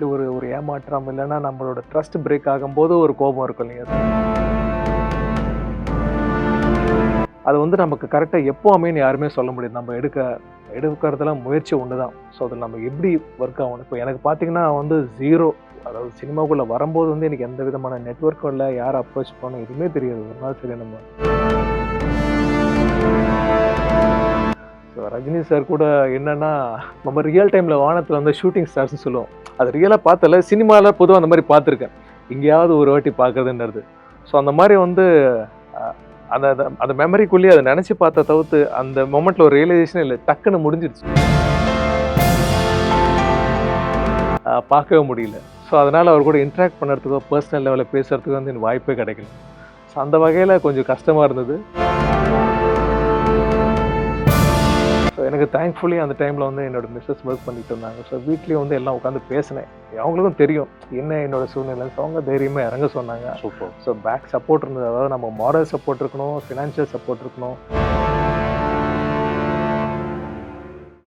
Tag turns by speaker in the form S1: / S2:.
S1: விஷயத்துல ஒரு ஒரு ஏமாற்றம் இல்லைன்னா நம்மளோட ட்ரஸ்ட் பிரேக் ஆகும்போது ஒரு கோபம் இருக்கும் இல்லைங்க. அது வந்து நமக்கு கரெக்டாக எப்போ அமைன்னு யாருமே சொல்ல முடியாது. நம்ம எடுக்கிறதுல முயற்சி ஒன்று தான். ஸோ அதில் நம்ம எப்படி ஒர்க் ஆகணும். இப்போ எனக்கு பார்த்தீங்கன்னா வந்து ஜீரோ, அதாவது சினிமாக்குள்ளே வரும்போது வந்து எனக்கு எந்த விதமான நெட்வொர்க்கும் இல்லை, யாரை அப்ரோச் பண்ணணும் எதுவுமே தெரியாது. ஒரு நாள் சரி நம்ம ஸோ ரஜினி சார் கூட என்னன்னா, நம்ம ரியல் டைமில் வானத்தில் வந்து ஷூட்டிங் ஸ்டார்ஸ்னு சொல்லுவோம். அது ரியலாக பார்த்தல, சினிமாவில் பொதுவாக அந்த மாதிரி பார்த்துருக்கேன். எங்கேயாவது ஒரு வாட்டி பார்க்குறதுன்றது. ஸோ அந்த மாதிரி வந்து அந்த அந்த மெமரிக்குள்ளேயே அதை நினச்சி பார்த்த தவிர்த்து அந்த மொமெண்ட்டில் ஒரு ரியலைசேஷன் இல்லை, டக்குன்னு முடிஞ்சிடுச்சு. பார்க்கவே முடியல. ஸோ அதனால் அவர் கூட இன்ட்ராக்ட் பண்ணுறதுக்கோ பர்சனல் லெவலில் பேசுகிறதுக்கோ வந்து எனக்கு வாய்ப்பே கிடைக்கல. ஸோ அந்த வகையில் கொஞ்சம் கஷ்டமாக இருந்தது. ஸோ எனக்கு தேங்க்ஃபுல்லி அந்த டைமில் வந்து என்னோட மிஸ்ஸஸ் ஒர்க் பண்ணிட்டு இருந்தாங்க. ஸோ வீட்லேயும் வந்து எல்லாம் உட்காந்து பேசினேன். அவங்களுக்கும் தெரியும் என்ன என்னோட சூழ்நிலை. ஸோ அவங்க தைரியமாக இறங்க சொன்னாங்க.
S2: சூப்பர்.
S1: ஸோ பேக் சப்போர்ட் இருந்தது. அதாவது நம்ம மாரல் சப்போர்ட் இருக்கணும், ஃபினான்ஷியல் சப்போர்ட் இருக்கணும்.